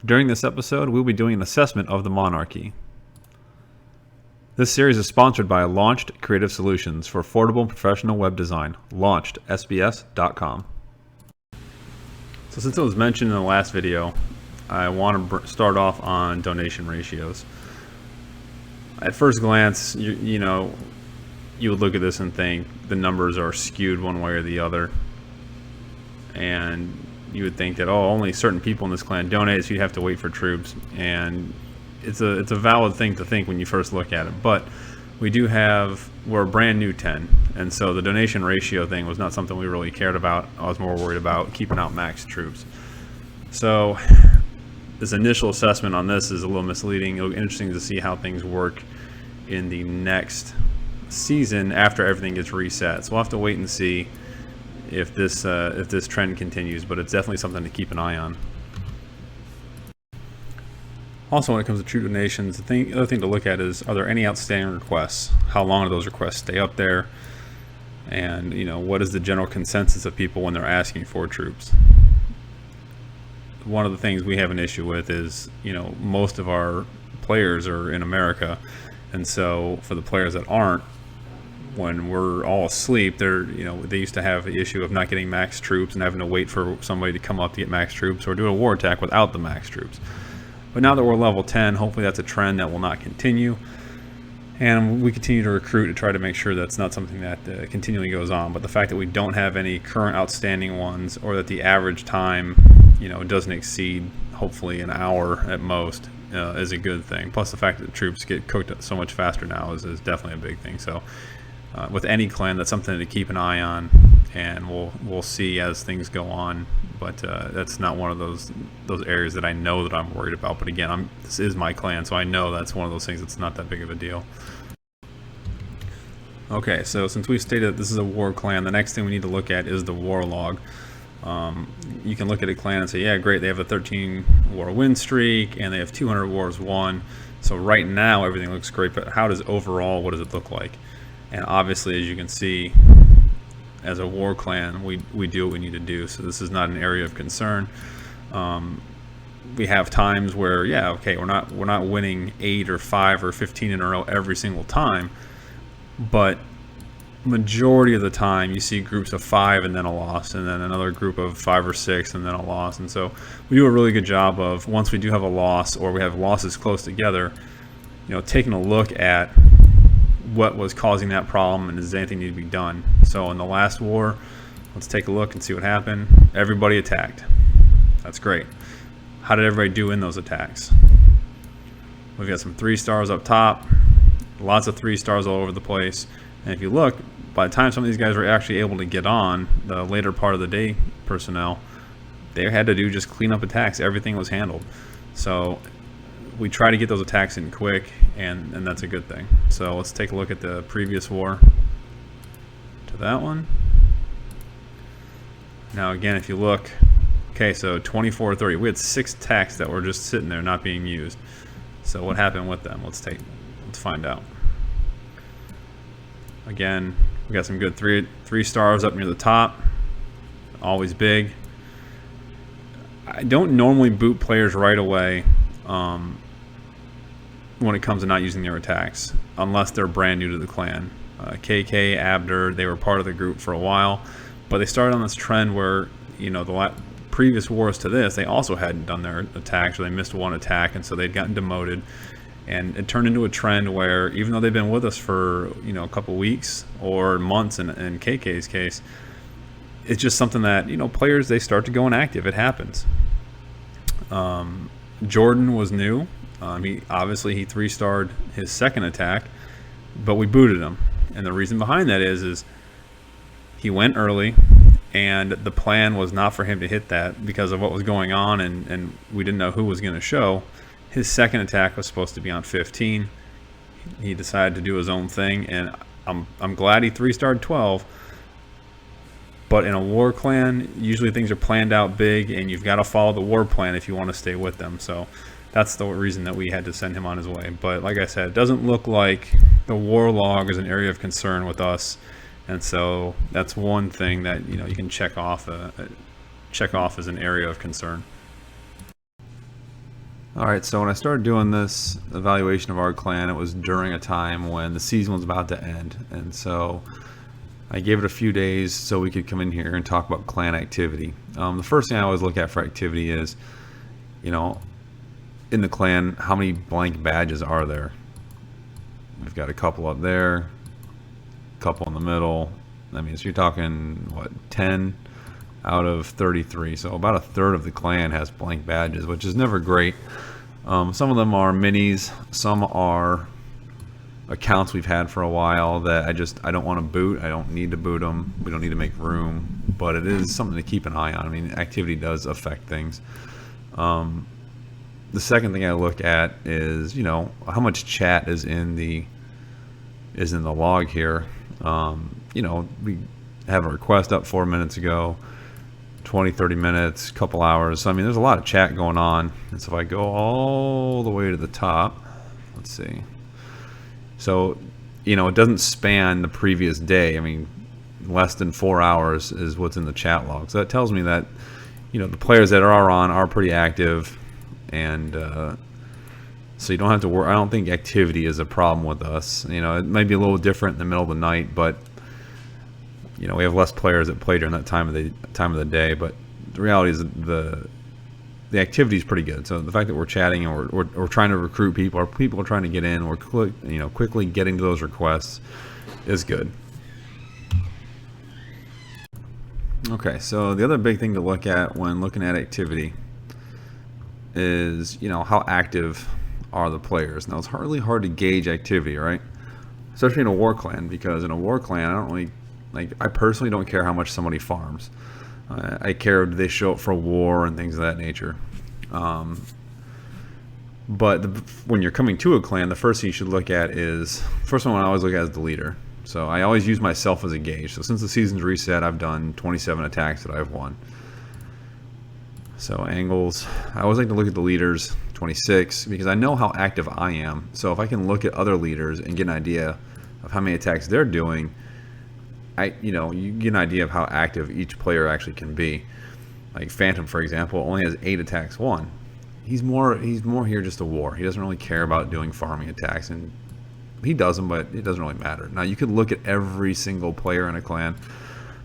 During this episode, we'll be doing an assessment of the monarchy. This series is sponsored by Launched Creative Solutions for affordable and professional web design. LaunchdSBS.com. So since it was mentioned in the last video, I want to start off on donation ratios. At first glance, you would look at this and think the numbers are skewed one way or the other, and you would think that only certain people in this clan donate, so you have to wait for troops, and it's a valid thing to think when you first look at it. But we're a brand new 10, and so the donation ratio thing was not something we really cared about. I was more worried about keeping out max troops. So this initial assessment on this is a little misleading. It'll be interesting to see how things work in the next season after everything gets reset. So we'll have to wait and see if this trend continues, but it's definitely something to keep an eye on. Also, when it comes to troop donations, the other thing to look at is, are there any outstanding requests? How long do those requests stay up there? And what is the general consensus of people when they're asking for troops? One of the things we have an issue with is, most of our players are in America, and so for the players that aren't, when we're all asleep, they used to have the issue of not getting max troops and having to wait for somebody to come up to get max troops, or do a war attack without the max troops. But now that we're level 10, hopefully that's a trend that will not continue, and we continue to recruit to try to make sure that's not something that continually goes on. But the fact that we don't have any current outstanding ones, or that the average time doesn't exceed hopefully an hour at most, is a good thing. Plus the fact that the troops get cooked so much faster now is definitely a big thing. So with any clan, that's something to keep an eye on, and we'll see as things go on. But that's not one of those areas that I know that I'm worried about. But again, this is my clan, so I know that's one of those things that's not that big of a deal. Okay, so since we've stated that this is a war clan, the next thing we need to look at is the war log. You can look at a clan and say, yeah, great, they have a 13 war win streak and they have 200 wars won. So right now everything looks great, but what does it look like? And obviously, as you can see, as a war clan, we do what we need to do. So this is not an area of concern. We have times where, yeah, okay, we're not winning 8 or 5 or 15 in a row every single time, but majority of the time you see groups of 5 and then a loss, and then another group of 5 or 6 and then a loss. And so we do a really good job of, once we do have a loss or we have losses close together, taking a look at what was causing that problem and does anything need to be done. So in the last war, let's take a look and see what happened. Everybody attacked. That's great. How did everybody do in those attacks? We've got some 3 stars up top, lots of 3 stars all over the place. And if you look, by the time some of these guys were actually able to get on, the later part of the day personnel, they had to do just clean up attacks. Everything was handled. So we try to get those attacks in quick, and that's a good thing. So let's take a look at the previous war, to that one. Now again, if you look, okay, so 24-30, we had 6 attacks that were just sitting there not being used. So what happened with them? Let's find out. Again, we got some good 3 stars up near the top, always big. I don't normally boot players right away when it comes to not using their attacks, unless they're brand new to the clan. KK, Abder, they were part of the group for a while, but they started on this trend where, the previous wars to this, they also hadn't done their attacks, or they missed one attack, and so they'd gotten demoted. And it turned into a trend where, even though they've been with us for a couple weeks or months in KK's case, it's just something that players, they start to go inactive. It happens. Jordan was new. He 3-starred his second attack, but we booted him. And the reason behind that is he went early, and the plan was not for him to hit that because of what was going on, and we didn't know who was going to show. His second attack was supposed to be on 15. He decided to do his own thing, and I'm glad he 3-starred 12. But in a war clan, usually things are planned out big, and you've got to follow the war plan if you want to stay with them. So that's the reason that we had to send him on his way. But like I said, it doesn't look like the war log is an area of concern with us, and so that's one thing that you can check off as an area of concern. All right, so when I started doing this evaluation of our clan, it was during a time when the season was about to end, and so I gave it a few days so we could come in here and talk about clan activity. The first thing I always look at for activity is, you know, in the clan, how many blank badges are there? We've got a couple up there, a couple in the middle. I mean, so you're talking, what, 10 out of 33. So about a third of the clan has blank badges, which is never great. Some of them are minis, some are accounts we've had for a while that I don't want to boot. I don't need to boot them. We don't need to make room, but it is something to keep an eye on. I mean, activity does affect things. The second thing I look at is, you know, how much chat is in the log here. You know, we have a request up 4 minutes ago, 20, 30 minutes, couple hours. So, I mean, there's a lot of chat going on. And so if I go all the way to the top, let's see. So, you know, it doesn't span the previous day. I mean, less than 4 hours is what's in the chat log. So that tells me that, you know, the players that are on are pretty active. And so you don't have to worry. I don't think activity is a problem with us. You know, it might be a little different in the middle of the night, but you know, we have less players that play during that time of the day. But the reality is the activity is pretty good. So the fact that we're chatting and we're trying to recruit people, or people are trying to get in, we're quickly getting to those requests is good. Okay, so the other big thing to look at when looking at activity is, you know, how active are the players. Now, it's really hard to gauge activity, right? Especially in a war clan, because in a war clan, I personally don't care how much somebody farms. I care, do they show up for war and things of that nature. But when you're coming to a clan, the first thing you should look at is, first one I always look at is the leader. So I always use myself as a gauge. So since the season's reset, I've done 27 attacks that I've won. So angles, I always like to look at the leaders, 26, because I know how active I am. So if I can look at other leaders and get an idea of how many attacks they're doing, you get an idea of how active each player actually can be. Like Phantom, for example, only has 8 attacks won. He's more here just a war. He doesn't really care about doing farming attacks, and he does them, but it doesn't really matter. Now, you could look at every single player in a clan,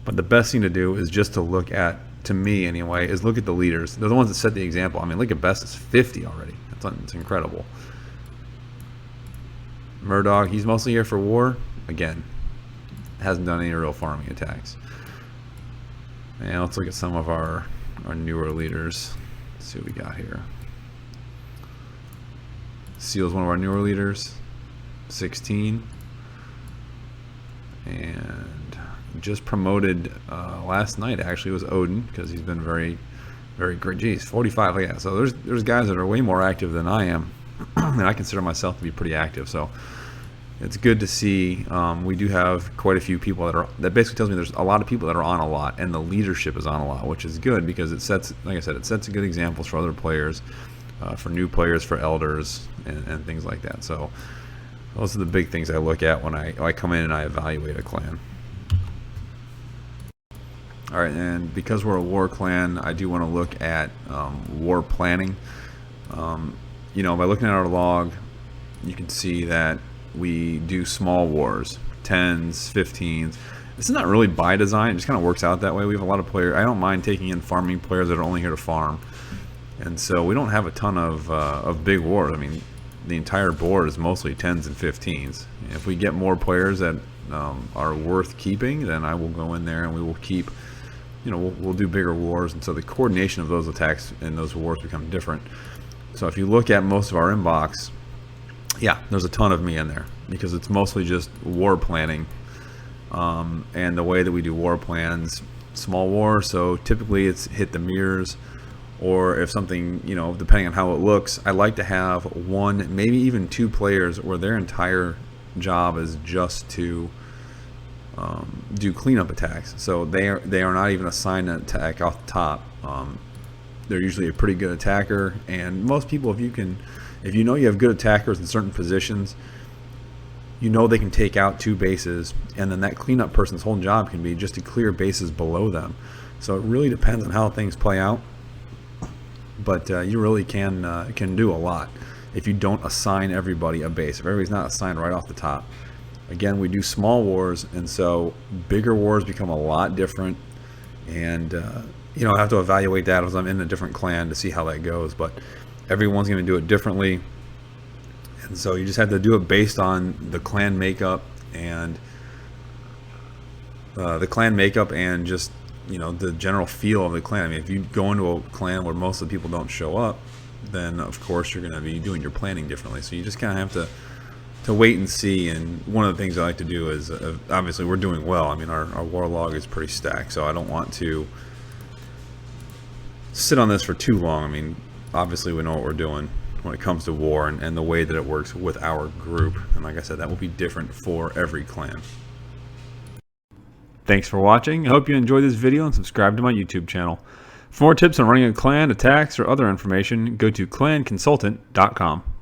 but the best thing to do is just to look at, to me anyway, is look at the leaders. They're the ones that set the example. I mean, look at Best is 50 already. It's incredible. Murdoch, he's mostly here for war. Again, hasn't done any real farming attacks. And let's look at some of our newer leaders. Let's see what we got here. Seal's one of our newer leaders, 16. And just promoted last night, actually, was Odin, because he's been very, very great. Geez, 45. Yeah, so there's guys that are way more active than I am, and I consider myself to be pretty active. So it's good to see. We do have quite a few people that basically tells me there's a lot of people that are on a lot, and the leadership is on a lot, which is good, because it sets, like I said, it sets good examples for other players, for new players, for elders, and things like that. So those are the big things I look at when I come in and I evaluate a clan. All right, and because we're a war clan, I do want to look at war planning. You know, by looking at our log, you can see that we do small wars, 10s, 15s. This is not really by design, it just kind of works out that way. We have a lot of players. I don't mind taking in farming players that are only here to farm. And so we don't have a ton of big wars. I mean, the entire board is mostly 10s and 15s. If we get more players that are worth keeping, then I will go in there and we will keep, you know, we'll do bigger wars. And so the coordination of those attacks and those wars become different. So if you look at most of our inbox, yeah, there's a ton of me in there, because it's mostly just war planning. And the way that we do war plans, small war, so typically it's hit the mirrors, or if something, you know, depending on how it looks, I like to have one, maybe even 2 players where their entire job is just to do cleanup attacks. So they are not even assigned an attack off the top. They're usually a pretty good attacker, and most people, if you know you have good attackers in certain positions, you know they can take out 2 bases, and then that cleanup person's whole job can be just to clear bases below them. So it really depends on how things play out. but you really can do a lot if you don't assign everybody a base. If everybody's not assigned right off the top. Again, we do small wars, and so bigger wars become a lot different. And you know, I have to evaluate that as I'm in a different clan to see how that goes. But everyone's going to do it differently, and so you just have to do it based on the clan makeup and just, you know, the general feel of the clan. I mean, if you go into a clan where most of the people don't show up, then of course you're going to be doing your planning differently. So you just kind of have to wait and see. And one of the things I like to do is, obviously we're doing well. I mean, our war log is pretty stacked, so I don't want to sit on this for too long. I mean, obviously we know what we're doing when it comes to war and the way that it works with our group. And like I said, that will be different for every clan. Thanks for watching. I hope you enjoyed this video and subscribe to my YouTube channel. For more tips on running a clan, attacks, or other information, go to clanconsultant.com.